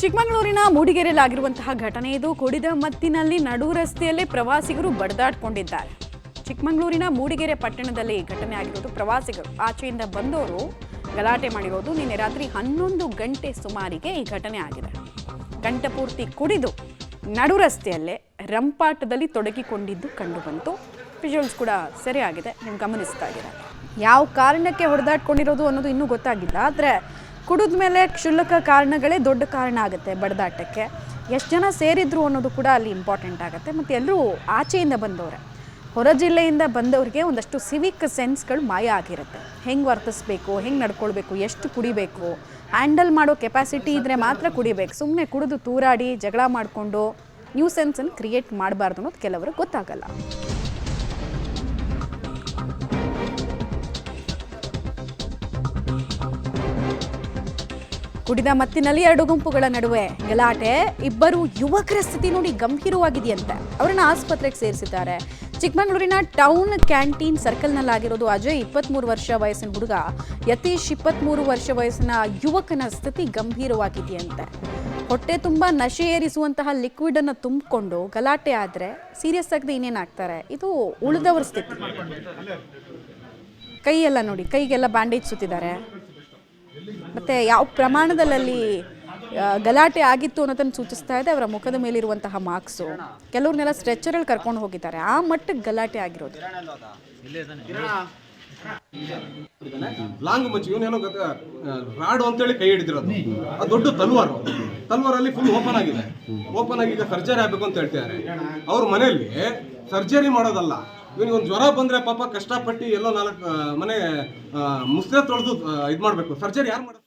ಚಿಕ್ಕಮಗಳೂರಿನ ಮೂಡಿಗೆರೆಯಲ್ಲಾಗಿರುವಂತಹ ಘಟನೆ ಇದು. ಕುಡಿದ ಮತ್ತಿನಲ್ಲಿ ನಡು ರಸ್ತೆಯಲ್ಲಿ ಪ್ರವಾಸಿಗರು ಬಡದಾಡ್ಕೊಂಡಿದ್ದಾರೆ. ಚಿಕ್ಕಮಗಳೂರಿನ ಮೂಡಿಗೆರೆ ಪಟ್ಟಣದಲ್ಲಿ ಘಟನೆ ಆಗಿರೋದು. ಪ್ರವಾಸಿಗರು ಆಚೆಯಿಂದ ಬಂದವರು ಗಲಾಟೆ ಮಾಡಿರೋದು. ನಿನ್ನೆ ರಾತ್ರಿ 11 ಗಂಟೆ ಸುಮಾರಿಗೆ ಈ ಘಟನೆ ಆಗಿದೆ. ಗಂಟೆ ಪೂರ್ತಿ ಕುಡಿದು ನಡು ರಸ್ತೆಯಲ್ಲೇ ರಂಪಾಟದಲ್ಲಿ ತೊಡಗಿಕೊಂಡಿದ್ದು ಕಂಡುಬಂತು. ವಿಜುವಲ್ಸ್ ಕೂಡ ಸರಿಯಾಗಿದೆ, ನೀವು ಗಮನಿಸ್ತಾ ಇದ್ದೀರಾ. ಯಾವ ಕಾರಣಕ್ಕೆ ಹೊಡೆದಾಡ್ಕೊಂಡಿರೋದು ಅನ್ನೋದು ಇನ್ನೂ ಗೊತ್ತಾಗಿಲ್ಲ. ಆದರೆ ಕುಡಿದ ಮೇಲೆ ಕ್ಷುಲ್ಲಕ ಕಾರಣಗಳೇ ದೊಡ್ಡ ಕಾರಣ ಆಗುತ್ತೆ ಬಡದಾಟಕ್ಕೆ. ಎಷ್ಟು ಜನ ಸೇರಿದ್ರು ಅನ್ನೋದು ಕೂಡ ಅಲ್ಲಿ ಇಂಪಾರ್ಟೆಂಟ್ ಆಗುತ್ತೆ. ಮತ್ತು ಎಲ್ಲರೂ ಆಚೆಯಿಂದ ಬಂದವರೇ, ಹೊರ ಜಿಲ್ಲೆಯಿಂದ ಬಂದವರಿಗೆ ಒಂದಷ್ಟು ಸಿವಿಕ್ ಸೆನ್ಸ್ಗಳು ಮಾಯ ಆಗಿರುತ್ತೆ. ಹೆಂಗೆ ವರ್ತಿಸ್ಬೇಕು, ಹೆಂಗೆ ನಡ್ಕೊಳ್ಬೇಕು, ಎಷ್ಟು ಕುಡಿಬೇಕು, ಹ್ಯಾಂಡಲ್ ಮಾಡೋ ಕೆಪಾಸಿಟಿ ಇದ್ದರೆ ಮಾತ್ರ ಕುಡಿಬೇಕು. ಸುಮ್ಮನೆ ಕುಡಿದು ತೂರಾಡಿ ಜಗಳ ಮಾಡಿಕೊಂಡು ನ್ಯೂಸೆನ್ಸನ್ನು ಕ್ರಿಯೇಟ್ ಮಾಡಬಾರ್ದು ಅನ್ನೋದು ಕೆಲವರಿಗೆ ಗೊತ್ತಾಗಲ್ಲ. ಕುಡಿದ ಮತ್ತಿನಲ್ಲಿ ಎರಡು ಗುಂಪುಗಳ ನಡುವೆ ಗಲಾಟೆ. ಇಬ್ಬರು ಯುವಕರ ಸ್ಥಿತಿ ನೋಡಿ ಗಂಭೀರವಾಗಿದೆಯಂತೆ. ಅವರನ್ನು ಆಸ್ಪತ್ರೆಗೆ ಸೇರಿಸಿದ್ದಾರೆ. ಚಿಕ್ಕಮಗಳೂರಿನ ಟೌನ್ ಕ್ಯಾಂಟೀನ್ ಸರ್ಕಲ್ನಲ್ಲಾಗಿರೋದು. ಅಜಯ್ 23 ವರ್ಷ ವಯಸ್ಸಿನ ಹುಡುಗ, ಯತೀಶ್ 23 ವರ್ಷ ವಯಸ್ಸಿನ ಯುವಕನ ಸ್ಥಿತಿ ಗಂಭೀರವಾಗಿದೆಯಂತೆ. ಹೊಟ್ಟೆ ತುಂಬ ನಶೆ ಏರಿಸುವಂತಹ ಲಿಕ್ವಿಡ್ ಅನ್ನು ತುಂಬಿಕೊಂಡು ಗಲಾಟೆ ಆದರೆ ಸೀರಿಯಸ್ ಆಗದೆ ಇನ್ನೇನಾಗ್ತಾರೆ. ಇದು ಉಳಿದವರ ಸ್ಥಿತಿ. ಕೈಯೆಲ್ಲ ನೋಡಿ, ಕೈಗೆಲ್ಲ ಬ್ಯಾಂಡೇಜ್ ಸುತ್ತಿದ್ದಾರೆ. ಮತ್ತು ಯಾವ ಪ್ರಮಾಣದಲ್ಲಿ ಗಲಾಟೆ ಆಗಿತ್ತು ಅನ್ನೋದನ್ನು ಸೂಚಿಸ್ತಾ ಇದೆ ಅವರ ಮುಖದ ಮೇಲಿರುವಂತಹ ಮಾರ್ಕ್ಸು. ಕೆಲವ್ರನ್ನೆಲ್ಲ ಸ್ಟ್ರೆಚರಲ್ಲಿ ಕರ್ಕೊಂಡು ಹೋಗಿದ್ದಾರೆ. ಆ ಮಟ್ಟಕ್ಕೆ ಗಲಾಟೆ ಆಗಿರೋದು. ಲಾಂಗ್ ಮಚ್ಚಿ ಇವನೇನೋ ರಾಡು ಅಂತೇಳಿ ಕೈ ಹಿಡಿದಿರೋದು. ಅದು ದೊಡ್ಡ ತಲ್ವಾರಲ್ಲಿ ಫುಲ್ ಓಪನ್ ಆಗಿದೆ. ಓಪನ್ ಆಗಿ ಈಗ ಸರ್ಜರಿ ಆಗಬೇಕು ಅಂತ ಹೇಳ್ತಿದ್ದಾರೆ. ಅವ್ರ ಮನೆಯಲ್ಲಿ ಸರ್ಜರಿ ಮಾಡೋದಲ್ಲ, ಇವನಿಗೆ ಒಂದು ಜ್ವರ ಬಂದ್ರೆ ಪಾಪ ಕಷ್ಟಪಟ್ಟು ಎಲ್ಲೋ 4 ಮನೆ ಮುಸ್ರೆ ತೊಳೆದು ಇದು ಮಾಡಬೇಕು. ಸರ್ಜರಿ ಯಾರು ಮಾಡೋದು?